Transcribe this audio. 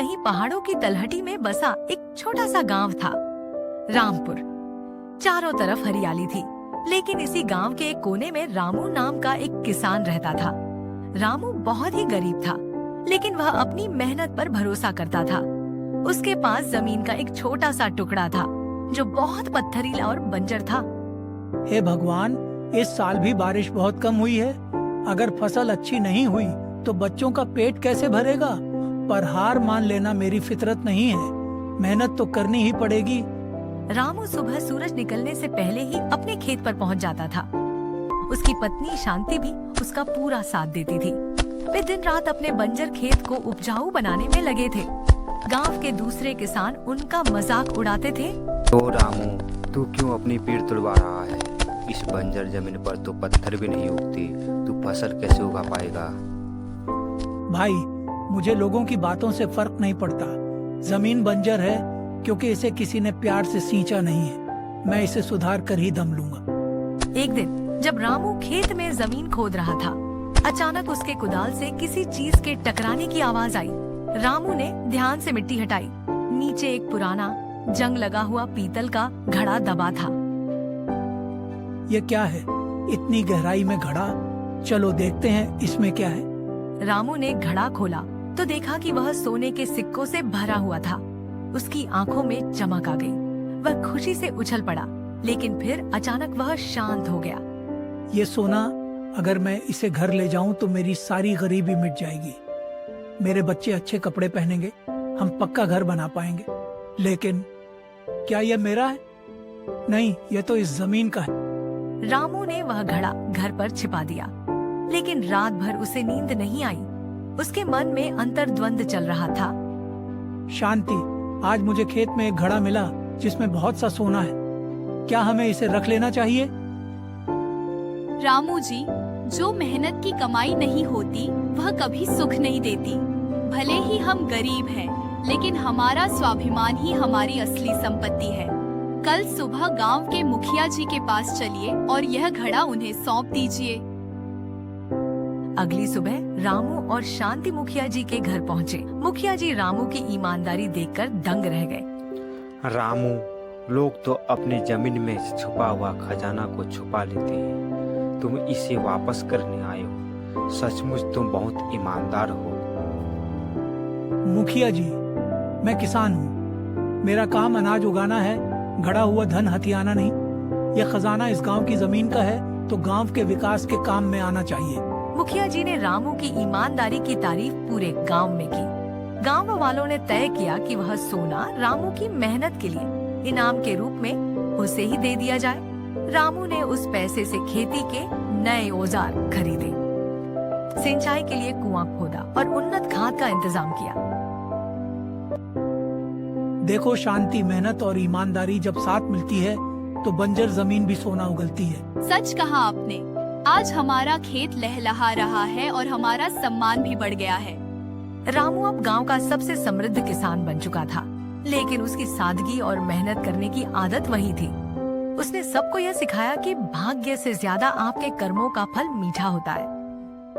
कहीं पहाड़ों की तलहटी में बसा एक छोटा सा गांव था, रामपुर। चारों तरफ हरियाली थी, लेकिन इसी गांव के एक कोने में रामू नाम का एक किसान रहता था। रामू बहुत ही गरीब था, लेकिन वह अपनी मेहनत पर भरोसा करता था। उसके पास जमीन का एक छोटा सा टुकड़ा था, जो बहुत पत्थरीला और बंजर था। हे भगवान, इस साल भी बारिश बहुत कम हुई है। अगर फसल अच्छी नहीं हुई तो बच्चों का पेट कैसे भरेगा? पर हार मान लेना मेरी फितरत नहीं है, मेहनत तो करनी ही पड़ेगी। रामू सुबह सूरज निकलने से पहले ही अपने खेत पर पहुंच जाता था। उसकी पत्नी शांति भी उसका पूरा साथ देती थी। वे दिन रात अपने बंजर खेत को उपजाऊ बनाने में लगे थे। गांव के दूसरे किसान उनका मजाक उड़ाते थे। तो रामू, तू क्यों अपनी पीठ तुड़वा रहा है? इस बंजर जमीन पर तो पत्थर भी नहीं उगते, तू फसल कैसे उगा पाएगा? भाई, मुझे लोगों की बातों से फर्क नहीं पड़ता। जमीन बंजर है क्योंकि इसे किसी ने प्यार से सींचा नहीं है। मैं इसे सुधार कर ही दम लूंगा। एक दिन जब रामू खेत में जमीन खोद रहा था, अचानक उसके कुदाल से किसी चीज के टकराने की आवाज आई। रामू ने ध्यान से मिट्टी हटाई। नीचे एक पुराना जंग लगा हुआ पीतल का घड़ा दबा था। ये क्या है? इतनी गहराई में घड़ा? चलो देखते हैं इसमें क्या है। रामू ने घड़ा खोला तो देखा कि वह सोने के सिक्कों से भरा हुआ था। उसकी आंखों में चमक आ गई। वह खुशी से उछल पड़ा, लेकिन फिर अचानक वह शांत हो गया। ये सोना, अगर मैं इसे घर ले जाऊं तो मेरी सारी गरीबी मिट जाएगी। मेरे बच्चे अच्छे कपड़े पहनेंगे, हम पक्का घर बना पाएंगे। लेकिन क्या यह मेरा है? नहीं, यह तो इस जमीन का है। रामू ने वह घड़ा घर पर छिपा दिया, लेकिन रात भर उसे नींद नहीं आई। उसके मन में अंतर्द्वंद चल रहा था। शांति, आज मुझे खेत में एक घड़ा मिला जिसमें बहुत सा सोना है। क्या हमें इसे रख लेना चाहिए? रामू जी, जो मेहनत की कमाई नहीं होती वह कभी सुख नहीं देती। भले ही हम गरीब हैं, लेकिन हमारा स्वाभिमान ही हमारी असली संपत्ति है। कल सुबह गांव के मुखिया जी के पास चलिए और यह घड़ा उन्हें सौंप दीजिए। अगली सुबह रामू और शांति मुखिया जी के घर पहुँचे। मुखिया जी रामू की ईमानदारी देखकर दंग रह गए। रामू, लोग तो अपनी जमीन में छुपा हुआ खजाना को छुपा लेते हैं, तुम इसे वापस करने आए हो। सचमुच तुम बहुत ईमानदार हो। मुखिया जी, मैं किसान हूँ। मेरा काम अनाज उगाना है, घड़ा हुआ धन हथियाना नहीं। यह खजाना इस गांव की जमीन का है, तो गांव के विकास के काम में आना चाहिए। मुखिया जी ने रामू की ईमानदारी की तारीफ पूरे गांव में की। गांव वालों ने तय किया कि वह सोना रामू की मेहनत के लिए इनाम के रूप में उसे ही दे दिया जाए। रामू ने उस पैसे से खेती के नए औजार खरीदे, सिंचाई के लिए कुआं खोदा और उन्नत खाद का इंतजाम किया। देखो शांति, मेहनत और ईमानदारी जब साथ मिलती है तो बंजर जमीन भी सोना उगलती है। सच कहा आपने। आज हमारा खेत लहलहा रहा है और हमारा सम्मान भी बढ़ गया है। रामू अब गांव का सबसे समृद्ध किसान बन चुका था, लेकिन उसकी सादगी और मेहनत करने की आदत वही थी। उसने सबको यह सिखाया कि भाग्य से ज्यादा आपके कर्मों का फल मीठा होता है।